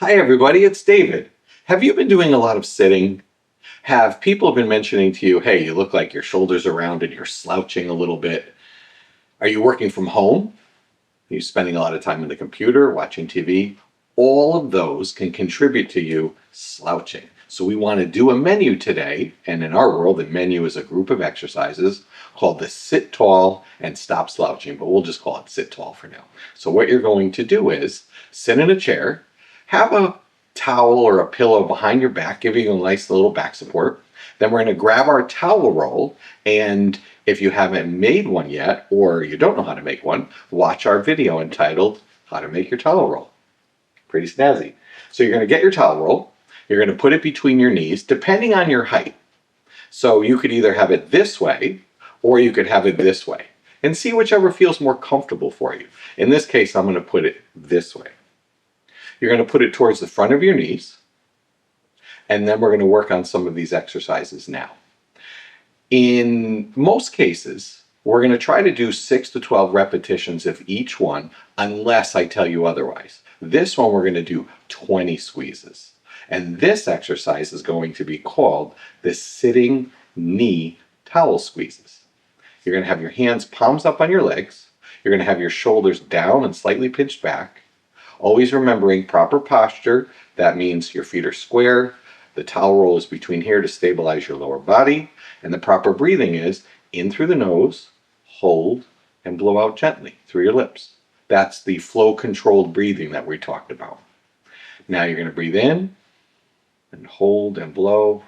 Hi everybody, it's David. Have you been doing a lot of sitting? Have people been mentioning to you, hey, you look like your shoulders are rounded, you're slouching a little bit? Are you working from home? Are you spending a lot of time on the computer, watching TV? All of those can contribute to you slouching. So we want to do a menu today, and in our world, the menu is a group of exercises called the Sit Tall and Stop Slouching, but we'll just call it Sit Tall for now. So what you're going to do is sit in a chair, have a towel or a pillow behind your back, giving you a nice little back support. Then we're going to grab our towel roll, and if you haven't made one yet, or you don't know how to make one, watch our video entitled How to Make Your Towel Roll. Pretty snazzy. So you're going to get your towel roll, you're going to put it between your knees, depending on your height. So you could either have it this way, or you could have it this way, and see whichever feels more comfortable for you. In this case, I'm going to put it this way. You're going to put it towards the front of your knees, and then we're going to work on some of these exercises now. In most cases, we're going to try to do 6 to 12 repetitions of each one, unless I tell you otherwise. This one, we're going to do 20 squeezes. And this exercise is going to be called the sitting knee towel squeezes. You're going to have your hands palms up on your legs. You're going to have your shoulders down and slightly pinched back. Always remembering proper posture. That means your feet are square. The towel roll is between here to stabilize your lower body. And the proper breathing is in through the nose, hold, and blow out gently through your lips. That's the flow controlled breathing that we talked about. Now you're going to breathe in and hold and blow.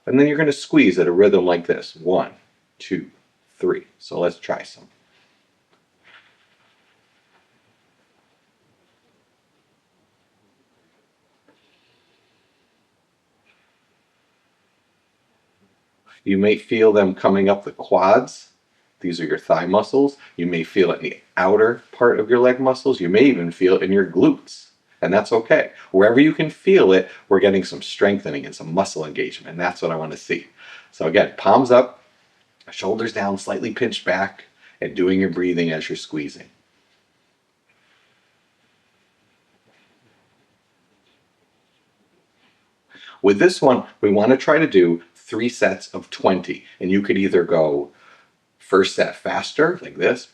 And then you're going to squeeze at a rhythm like this. 1, 2, 3. So let's try some. You may feel them coming up the quads. These are your thigh muscles. You may feel it in the outer part of your leg muscles. You may even feel it in your glutes. And that's okay. Wherever you can feel it, we're getting some strengthening and some muscle engagement. And that's what I want to see. So again, palms up, shoulders down, slightly pinched back, and doing your breathing as you're squeezing. With this one, we want to try to do 3 sets of 20. And you could either go first set faster, like this,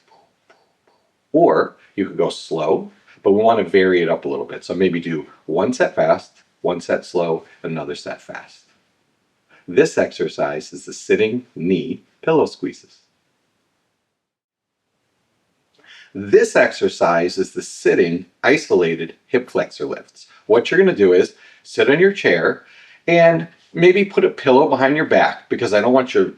or you could go slow, but we want to vary it up a little bit. So maybe do 1 set fast, 1 set slow, another set fast. This exercise is the sitting knee pillow squeezes. This exercise is the sitting isolated hip flexor lifts. What you're going to do is sit on your chair and maybe put a pillow behind your back, because I don't want you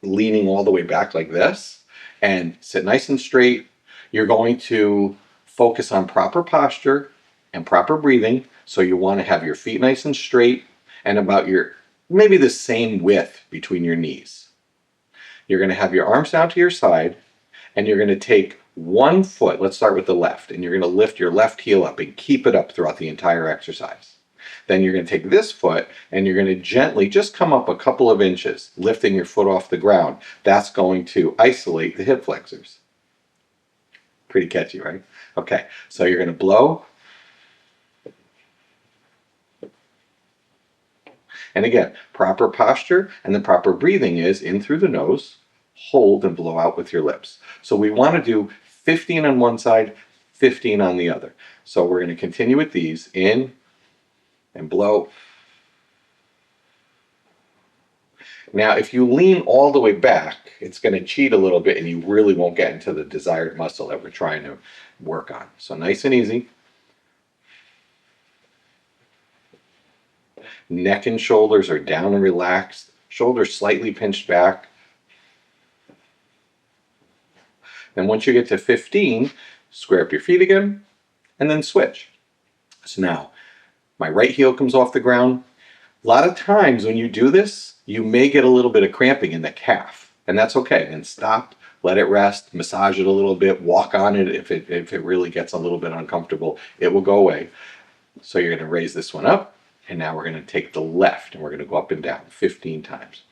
leaning all the way back like this, and sit nice and straight. You're going to focus on proper posture and proper breathing. So you want to have your feet nice and straight and about maybe the same width between your knees. You're going to have your arms down to your side, and you're going to take one foot. Let's start with the left, and you're going to lift your left heel up and keep it up throughout the entire exercise. Then you're going to take this foot and you're going to gently just come up a couple of inches, lifting your foot off the ground. That's going to isolate the hip flexors. Pretty catchy, right? Okay, so you're going to blow. And again, proper posture and the proper breathing is in through the nose, hold, and blow out with your lips. So we want to do 15 on one side, 15 on the other. So we're going to continue with these. In and blow. Now, if you lean all the way back, it's going to cheat a little bit and you really won't get into the desired muscle that we're trying to work on. So nice and easy. Neck and shoulders are down and relaxed. Shoulders slightly pinched back. Then once you get to 15, square up your feet again and then switch. So now, my right heel comes off the ground. A lot of times when you do this, you may get a little bit of cramping in the calf, and that's okay. Then stop, let it rest, massage it a little bit, walk on it if it really gets a little bit uncomfortable. It will go away. So you're going to raise this one up, and now we're going to take the left, and we're going to go up and down 15 times.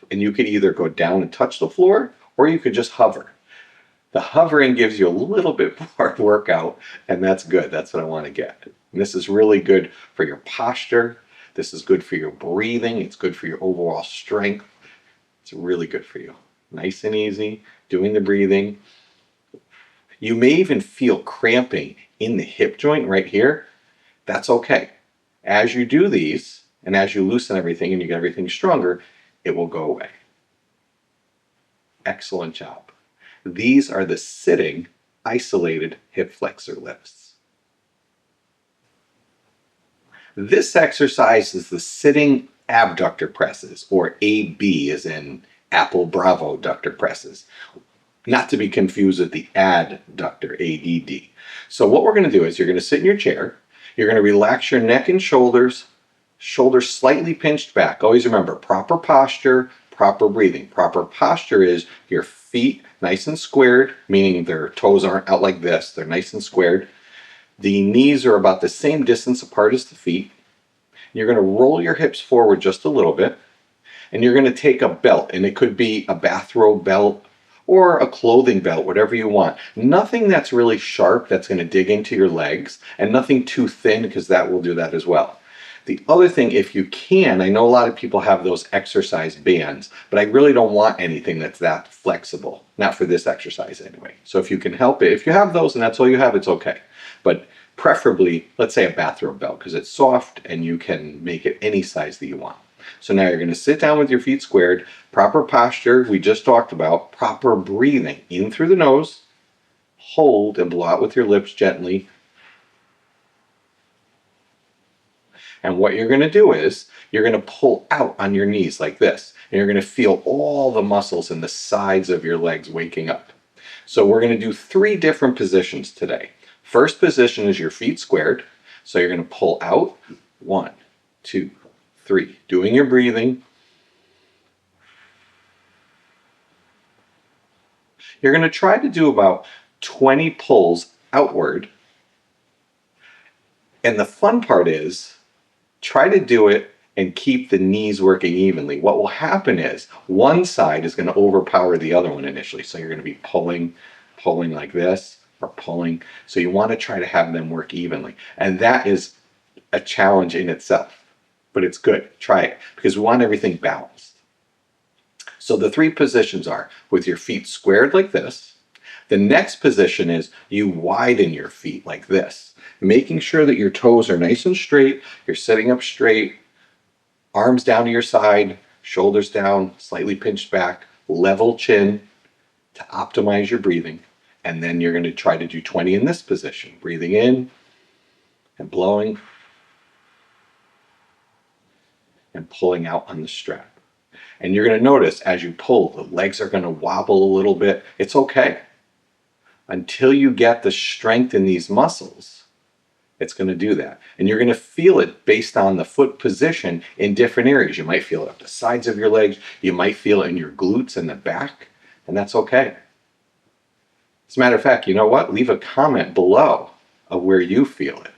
And you could either go down and touch the floor, or you could just hover. The hovering gives you a little bit more workout, and that's good. That's what I want to get. And this is really good for your posture. This is good for your breathing. It's good for your overall strength. It's really good for you. Nice and easy, doing the breathing. You may even feel cramping in the hip joint right here. That's okay. As you do these, and as you loosen everything and you get everything stronger, it will go away. Excellent job. These are the sitting, isolated hip flexor lifts. This exercise is the sitting abductor presses, or AB as in Apple Bravo ductor presses. Not to be confused with the adductor, ADD. So what we're going to do is you're going to sit in your chair. You're going to relax your neck and shoulders slightly pinched back. Always remember, proper posture, proper breathing. Proper posture is your feet nice and squared, meaning their toes aren't out like this. They're nice and squared. The knees are about the same distance apart as the feet. You're going to roll your hips forward just a little bit, and you're going to take a belt, and it could be a bathrobe belt or a clothing belt, whatever you want. Nothing that's really sharp that's going to dig into your legs, and nothing too thin, because that will do that as well. The other thing, if you can, I know a lot of people have those exercise bands, but I really don't want anything that's that flexible. Not for this exercise anyway. So if you can help it, if you have those and that's all you have, it's okay. But preferably, let's say a bathrobe belt, because it's soft and you can make it any size that you want. So now you're going to sit down with your feet squared, proper posture, we just talked about, proper breathing in through the nose, hold and blow out with your lips gently. And what you're going to do is you're going to pull out on your knees like this. And you're going to feel all the muscles in the sides of your legs waking up. So we're going to do 3 different positions today. First position is your feet squared. So you're going to pull out. 1, 2, 3. Doing your breathing. You're going to try to do about 20 pulls outward. And the fun part is, try to do it and keep the knees working evenly. What will happen is one side is going to overpower the other one initially. So you're going to be pulling like this, or pulling. So you want to try to have them work evenly. And that is a challenge in itself, but it's good. Try it, because we want everything balanced. So the 3 positions are with your feet squared like this. The next position is you widen your feet like this, making sure that your toes are nice and straight. You're sitting up straight, arms down to your side, shoulders down, slightly pinched back, level chin to optimize your breathing. And then you're going to try to do 20 in this position, breathing in and blowing and pulling out on the strap. And you're going to notice as you pull, the legs are going to wobble a little bit. It's okay. Until you get the strength in these muscles, it's going to do that. And you're going to feel it based on the foot position in different areas. You might feel it up the sides of your legs. You might feel it in your glutes and the back, and that's okay. As a matter of fact, you know what? Leave a comment below of where you feel it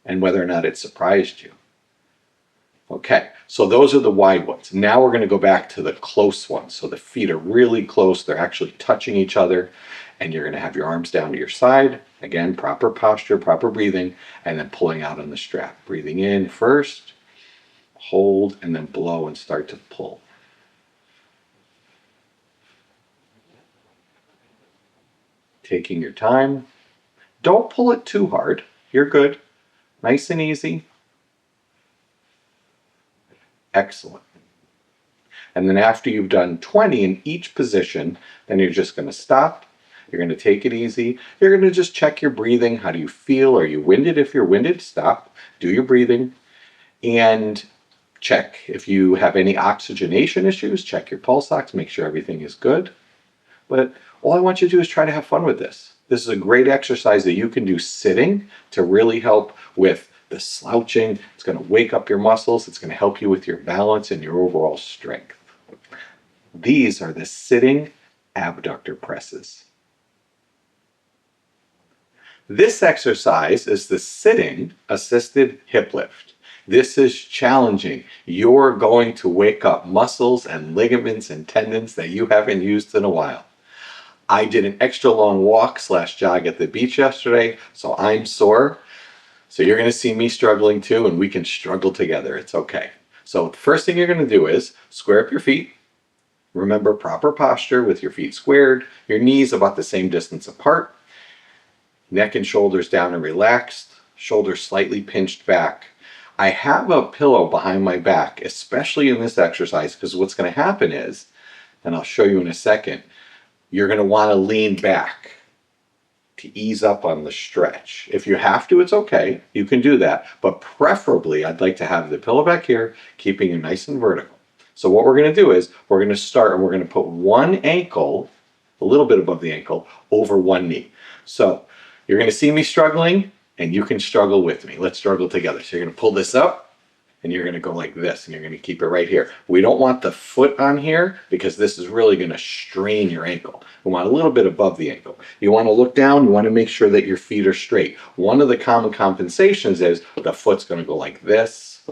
and whether or not it surprised you. Okay, so those are the wide ones. Now we're going to go back to the close ones. So the feet are really close. They're actually touching each other. And you're going to have your arms down to your side. Again, proper posture, proper breathing, and then pulling out on the strap. Breathing in first, hold, and then blow and start to pull. Taking your time. Don't pull it too hard. You're good. Nice and easy. Excellent. And then after you've done 20 in each position, then you're just going to stop. You're going to take it easy. You're going to just check your breathing. How do you feel? Are you winded? If you're winded, stop. Do your breathing. And check if you have any oxygenation issues. Check your pulse ox. Make sure everything is good. But all I want you to do is try to have fun with this. This is a great exercise that you can do sitting to really help with the slouching. It's going to wake up your muscles. It's going to help you with your balance and your overall strength. These are the sitting abductor presses. This exercise is the sitting assisted hip lift. This is challenging. You're going to wake up muscles and ligaments and tendons that you haven't used in a while. I did an extra long walk / jog at the beach yesterday, so I'm sore. So you're going to see me struggling too, and we can struggle together. It's okay. So the first thing you're going to do is square up your feet. Remember proper posture with your feet squared, your knees about the same distance apart, neck and shoulders down and relaxed, shoulders slightly pinched back. I have a pillow behind my back, especially in this exercise, because what's going to happen is, and I'll show you in a second, you're going to want to lean back to ease up on the stretch. If you have to, it's okay. You can do that. But preferably, I'd like to have the pillow back here, keeping you nice and vertical. So what we're going to do is we're going to start and we're going to put one ankle, a little bit above the ankle, over one knee. So you're going to see me struggling and you can struggle with me. Let's struggle together. So you're going to pull this up and you're going to go like this and you're going to keep it right here. We don't want the foot on here because this is really going to strain your ankle. We want a little bit above the ankle. You want to look down. You want to make sure that your feet are straight. One of the common compensations is the foot's going to go like this,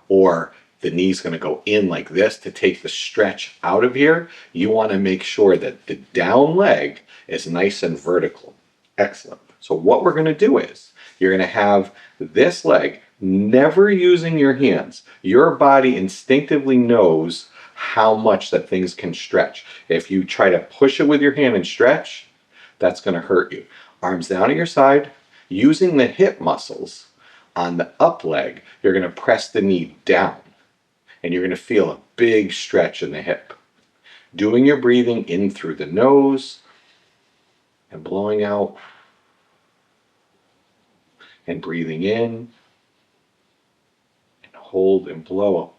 or the knee's going to go in like this to take the stretch out of here. You want to make sure that the down leg is nice and vertical. Excellent. So what we're going to do is you're going to have this leg never using your hands. Your body instinctively knows how much that things can stretch. If you try to push it with your hand and stretch, that's going to hurt you. Arms down at your side, using the hip muscles on the up leg, you're going to press the knee down and you're going to feel a big stretch in the hip. Doing your breathing in through the nose and blowing out and breathing in and hold and blow.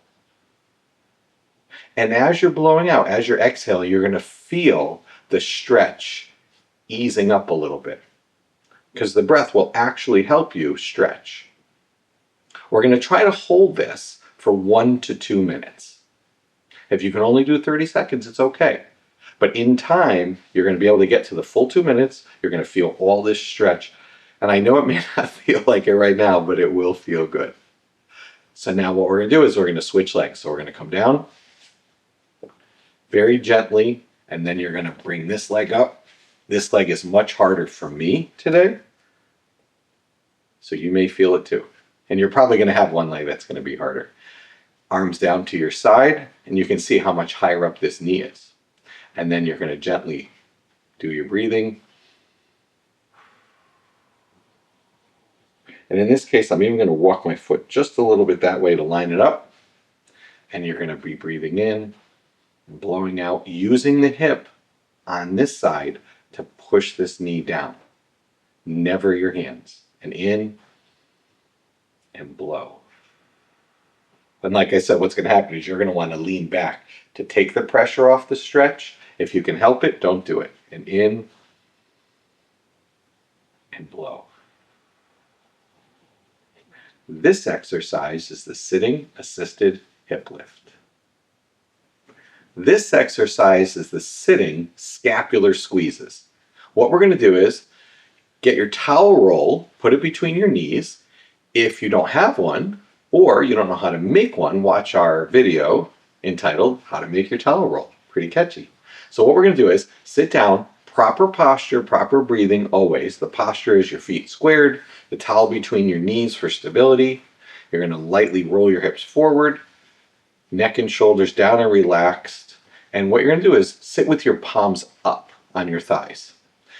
And as you're blowing out, as you're exhaling, you're going to feel the stretch easing up a little bit because the breath will actually help you stretch. We're going to try to hold this for 1 to 2 minutes. If you can only do 30 seconds, it's okay. But in time, you're going to be able to get to the full 2 minutes. You're going to feel all this stretch. And I know it may not feel like it right now, but it will feel good. So now what we're going to do is we're going to switch legs. So we're going to come down very gently, and then you're going to bring this leg up. This leg is much harder for me today, so you may feel it too. And you're probably going to have one leg that's going to be harder. Arms down to your side, and you can see how much higher up this knee is. And then you're going to gently do your breathing. And in this case, I'm even going to walk my foot just a little bit that way to line it up. And you're going to be breathing in and blowing out, using the hip on this side to push this knee down. Never your hands. And in and blow. And like I said, what's going to happen is you're going to want to lean back to take the pressure off the stretch. If you can help it, don't do it. And in and blow. This exercise is the sitting assisted hip lift. This exercise is the sitting scapular squeezes. What we're going to do is get your towel roll, put it between your knees. If you don't have one, or you don't know how to make one, watch our video entitled How to Make Your Towel Roll. Pretty catchy. So what we're going to do is sit down, proper posture, proper breathing always. The posture is your feet squared, the towel between your knees for stability. You're going to lightly roll your hips forward, neck and shoulders down and relaxed. And what you're going to do is sit with your palms up on your thighs.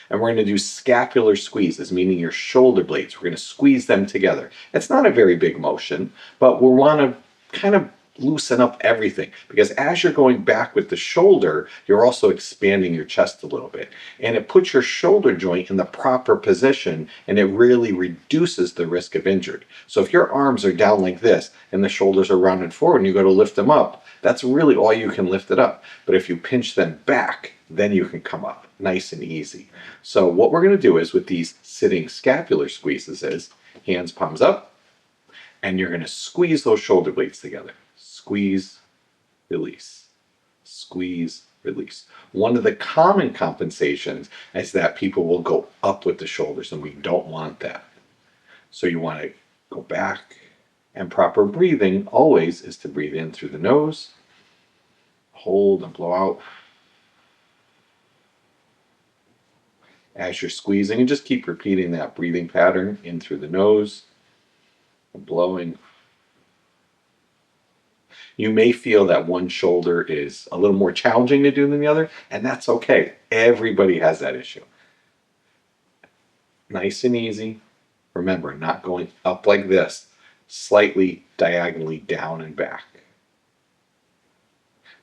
And we're going to do scapular squeezes, meaning your shoulder blades. We're going to squeeze them together. It's not a very big motion, but we want to kind of loosen up everything, because as you're going back with the shoulder, you're also expanding your chest a little bit. And it puts your shoulder joint in the proper position, and it really reduces the risk of injury. So if your arms are down like this and the shoulders are rounded forward and you go to lift them up, that's really all you can lift it up. But if you pinch them back, then you can come up nice and easy. So what we're going to do is with these sitting scapular squeezes is hands palms up, and you're going to squeeze those shoulder blades together. Squeeze, release, squeeze, release. One of the common compensations is that people will go up with the shoulders, and we don't want that. So you want to go back, and proper breathing always is to breathe in through the nose, hold and blow out. As you're squeezing, and just keep repeating that breathing pattern in through the nose and blowing. You may feel that one shoulder is a little more challenging to do than the other, and that's okay. Everybody has that issue. Nice and easy. Remember, not going up like this, slightly diagonally down and back.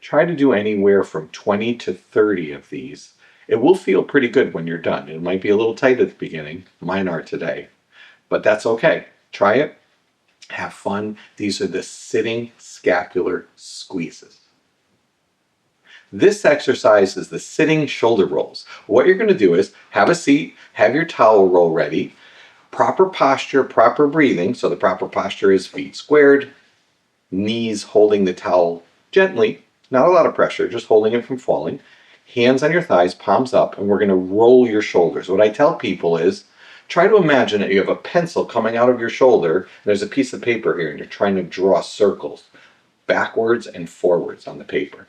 Try to do anywhere from 20 to 30 of these. It will feel pretty good when you're done. It might be a little tight at the beginning. Mine are today, but that's okay. Try it. Have fun. These are the sitting scapular squeezes. This exercise is the sitting shoulder rolls. What you're going to do is have a seat, have your towel roll ready, proper posture, proper breathing. So the proper posture is feet squared, knees holding the towel gently, not a lot of pressure, just holding it from falling. Hands on your thighs, palms up, and we're going to roll your shoulders. What I tell people is try to imagine that you have a pencil coming out of your shoulder, and there's a piece of paper here, and you're trying to draw circles backwards and forwards on the paper.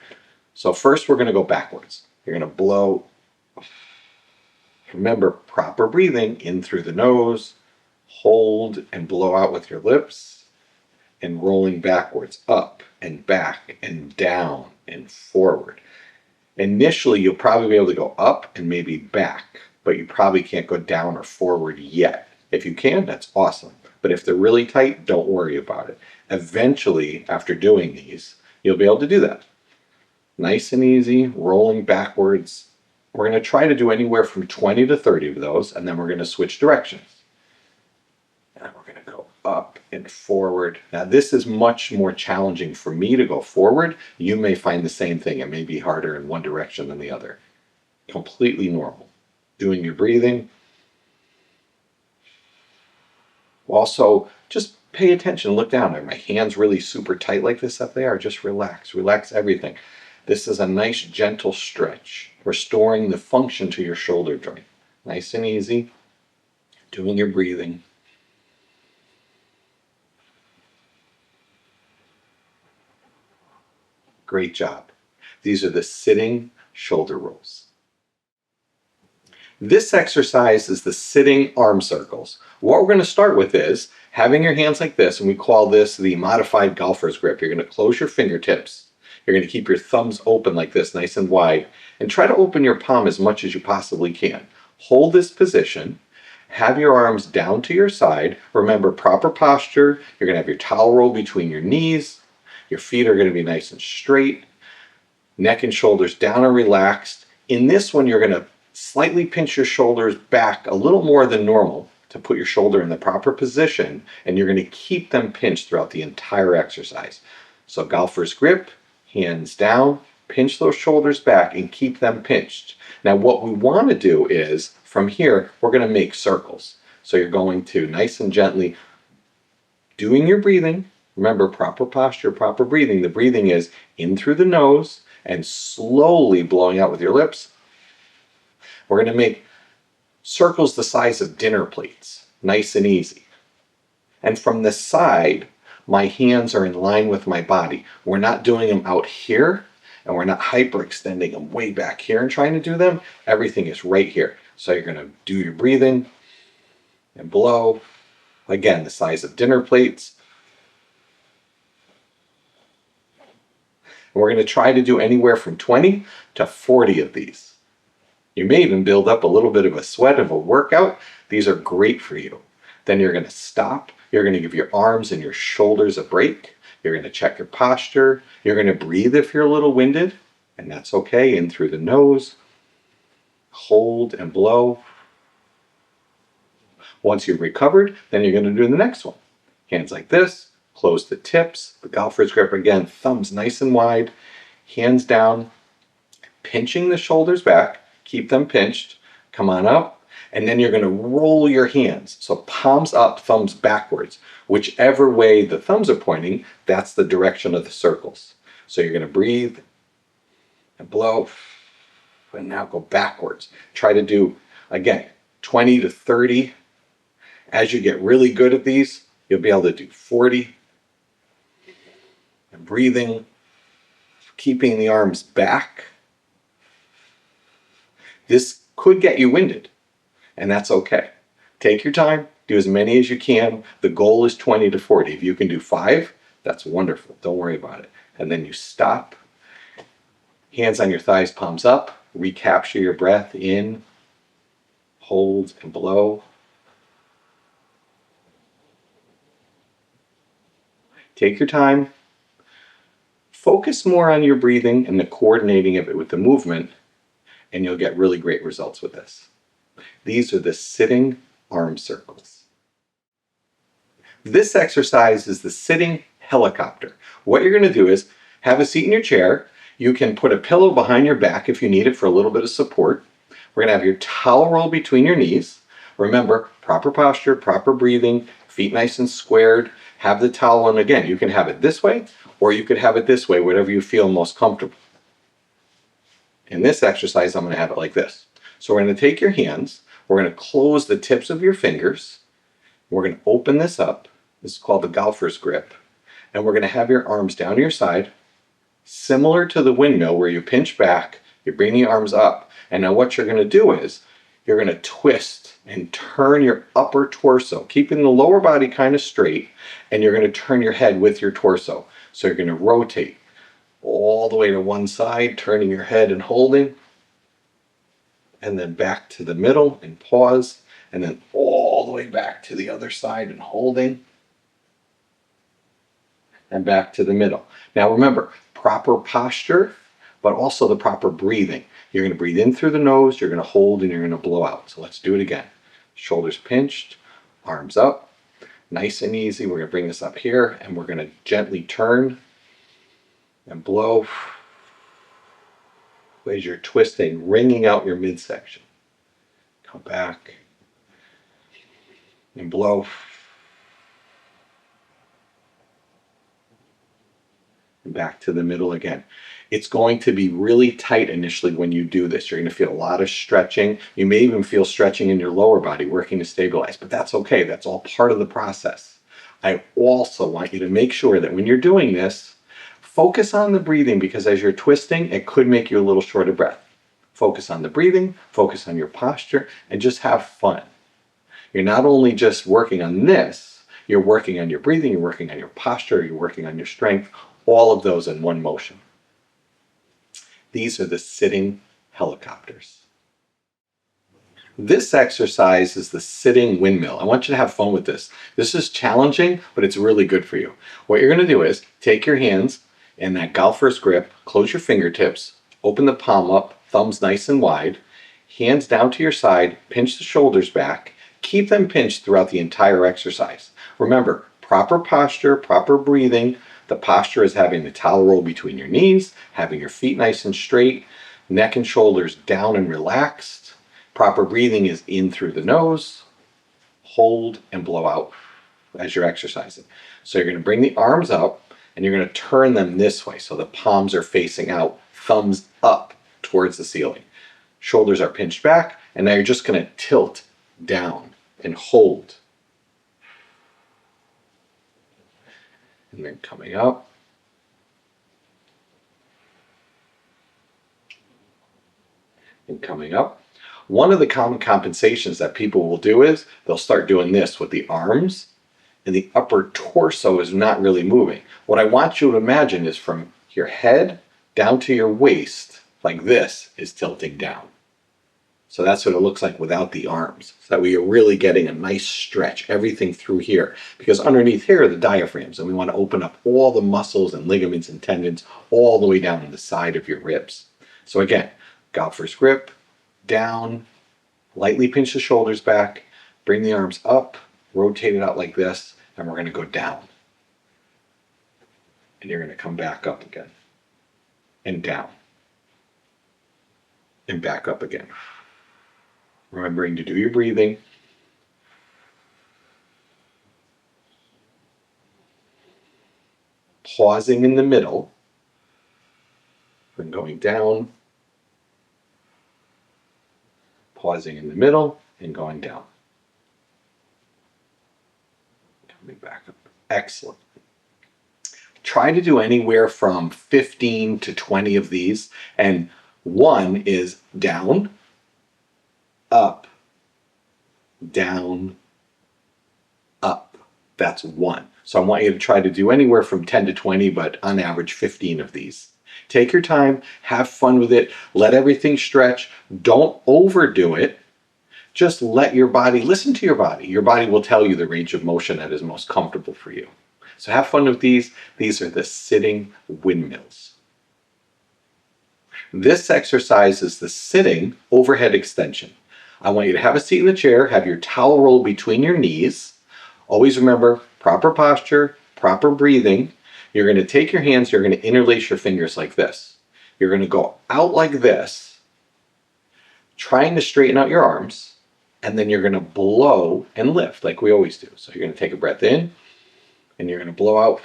So first we're going to go backwards. You're going to blow. Remember, proper breathing in through the nose, hold and blow out with your lips, and rolling backwards, up and back and down and forward. Initially, you'll probably be able to go up and maybe back, but you probably can't go down or forward yet. If you can, that's awesome. But if they're really tight, don't worry about it. Eventually, after doing these, you'll be able to do that. Nice and easy, rolling backwards. We're going to try to do anywhere from 20 to 30 of those, and then we're going to switch directions. And we're going to go up and forward. Now, this is much more challenging for me to go forward. You may find the same thing. It may be harder in one direction than the other. Completely normal. Doing your breathing. Also, just pay attention. Look down. Are my hands really super tight like this up there? Just relax. Relax everything. This is a nice, gentle stretch, restoring the function to your shoulder joint. Nice and easy. Doing your breathing. Great job. These are the sitting shoulder rolls. This exercise is the sitting arm circles. What we're going to start with is having your hands like this, and we call this the modified golfer's grip. You're going to close your fingertips. You're going to keep your thumbs open like this, nice and wide, and try to open your palm as much as you possibly can. Hold this position. Have your arms down to your side. Remember, proper posture. You're going to have your towel roll between your knees. Your feet are going to be nice and straight. Neck and shoulders down and relaxed. In this one, you're going to slightly pinch your shoulders back a little more than normal to put your shoulder in the proper position, and you're going to keep them pinched throughout the entire exercise. So golfer's grip, hands down, pinch those shoulders back and keep them pinched. Now what we want to do is, from here, we're going to make circles. So you're going to nice and gently, doing your breathing. Remember, proper posture, proper breathing. The breathing is in through the nose and slowly blowing out with your lips. We're going to make circles the size of dinner plates, nice and easy. And from the side, my hands are in line with my body. We're not doing them out here, and we're not hyperextending them way back here and trying to do them. Everything is right here. So you're going to do your breathing and blow. Again, the size of dinner plates. And we're going to try to do anywhere from 20 to 40 of these. You may even build up a little bit of a sweat of a workout. These are great for you. Then you're going to stop. You're going to give your arms and your shoulders a break. You're going to check your posture. You're going to breathe if you're a little winded, and that's okay. In through the nose. Hold and blow. Once you've recovered, then you're going to do the next one. Hands like this. Close the tips. The golfer's grip again. Thumbs nice and wide. Hands down. Pinching the shoulders back. Keep them pinched. Come on up. And then you're going to roll your hands. So palms up, thumbs backwards. Whichever way the thumbs are pointing, that's the direction of the circles. So you're going to breathe and blow. And now go backwards. Try to do, again, 20 to 30. As you get really good at these, you'll be able to do 40. And breathing, keeping the arms back. This could get you winded. And that's okay. Take your time, do as many as you can. The goal is 20 to 40. If you can do 5, that's wonderful. Don't worry about it. And then you stop, hands on your thighs, palms up, recapture your breath in, hold and blow. Take your time. Focus more on your breathing and the coordinating of it with the movement, and you'll get really great results with this. These are the sitting arm circles. This exercise is the sitting helicopter. What you're going to do is have a seat in your chair. You can put a pillow behind your back if you need it for a little bit of support. We're going to have your towel roll between your knees. Remember, proper posture, proper breathing, feet nice and squared. Have the towel on again. You can have it this way or you could have it this way, whatever you feel most comfortable. In this exercise, I'm going to have it like this. So we're going to take your hands, we're going to close the tips of your fingers, we're going to open this up. This is called the golfer's grip. And we're going to have your arms down to your side, similar to the windmill where you pinch back, you bring the arms up. And now what you're going to do is you're going to twist and turn your upper torso, keeping the lower body kind of straight, and you're going to turn your head with your torso. So you're going to rotate all the way to one side, turning your head and holding, and then back to the middle and pause, and then all the way back to the other side and holding, and back to the middle. Now remember, proper posture, but also the proper breathing. You're going to breathe in through the nose, you're going to hold, and you're going to blow out. So let's do it again. Shoulders pinched, arms up, nice and easy. We're going to bring this up here, and we're going to gently turn and blow as you're twisting, wringing out your midsection. Come back and blow. And back to the middle again. It's going to be really tight initially when you do this. You're going to feel a lot of stretching. You may even feel stretching in your lower body, working to stabilize, but that's okay. That's all part of the process. I also want you to make sure that when you're doing this, focus on the breathing, because as you're twisting, it could make you a little short of breath. Focus on the breathing, focus on your posture, and just have fun. You're not only just working on this, you're working on your breathing, you're working on your posture, you're working on your strength, all of those in one motion. These are the sitting helicopters. This exercise is the sitting windmill. I want you to have fun with this. This is challenging, but it's really good for you. What you're going to do is take your hands in that golfer's grip, close your fingertips, open the palm up, thumbs nice and wide, hands down to your side, pinch the shoulders back, keep them pinched throughout the entire exercise. Remember, proper posture, proper breathing. The posture is having the towel roll between your knees, having your feet nice and straight, neck and shoulders down and relaxed. Proper breathing is in through the nose, hold and blow out as you're exercising. So you're going to bring the arms up and you're going to turn them this way. So the palms are facing out, thumbs up towards the ceiling. Shoulders are pinched back, and now you're just going to tilt down and hold. And then coming up. And coming up. One of the common compensations that people will do is they'll start doing this with the arms, and the upper torso is not really moving. What I want you to imagine is from your head down to your waist, like this, is tilting down. So that's what it looks like without the arms. So that way you're really getting a nice stretch, everything through here. Because underneath here are the diaphragms, and we want to open up all the muscles and ligaments and tendons all the way down to the side of your ribs. So again, golfer's grip, down, lightly pinch the shoulders back, bring the arms up, rotate it out like this, and we're going to go down. And you're going to come back up again, and down, and back up again. Remembering to do your breathing. Pausing in the middle, then going down, pausing in the middle, and going down. Coming back up. Excellent. Try to do anywhere from 15 to 20 of these, and one is down, up, down, up. That's 1. So I want you to try to do anywhere from 10 to 20, but on average 15 of these. Take your time, have fun with it, let everything stretch. Don't overdo it. Just let your body, listen to your body. Your body will tell you the range of motion that is most comfortable for you. So have fun with these. These are the sitting windmills. This exercise is the sitting overhead extension. I want you to have a seat in the chair, have your towel roll between your knees. Always remember proper posture, proper breathing. You're going to take your hands, you're going to interlace your fingers like this. You're going to go out like this, trying to straighten out your arms, and then you're going to blow and lift like we always do. So you're going to take a breath in, and you're going to blow out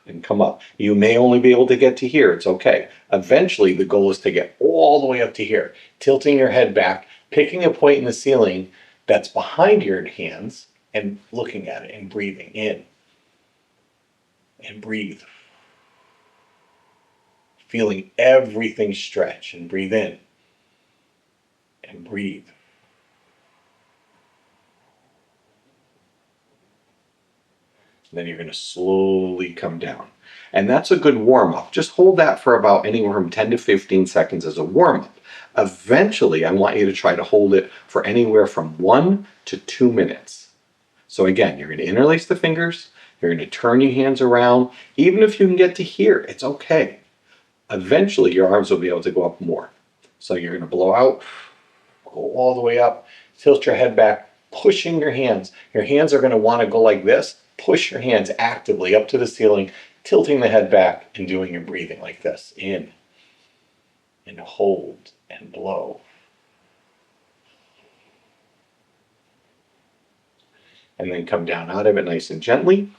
and come up. You may only be able to get to here. It's okay. Eventually, the goal is to get all the way up to here, tilting your head back, picking a point in the ceiling that's behind your hands and looking at it and breathing in and breathe. Feeling everything stretch and breathe in and breathe. Then you're going to slowly come down. And that's a good warm-up. Just hold that for about anywhere from 10 to 15 seconds as a warm-up. Eventually, I want you to try to hold it for anywhere from 1 to 2 minutes. So again, you're going to interlace the fingers. You're going to turn your hands around. Even if you can get to here, it's okay. Eventually, your arms will be able to go up more. So you're going to blow out, go all the way up, tilt your head back, pushing your hands. Your hands are going to want to go like this. Push your hands actively up to the ceiling, tilting the head back and doing your breathing like this. In and hold and blow. And then come down out of it nice and gently.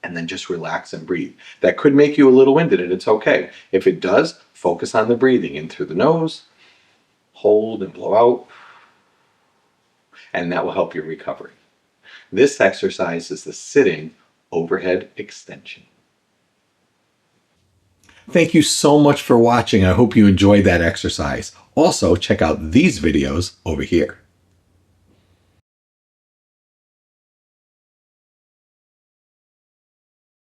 And then just relax and breathe. That could make you a little winded, and it's okay. If it does, focus on the breathing in through the nose, hold and blow out, and that will help your recovery. This exercise is the sitting overhead extension. Thank you so much for watching. I hope you enjoyed that exercise. Also, check out these videos over here.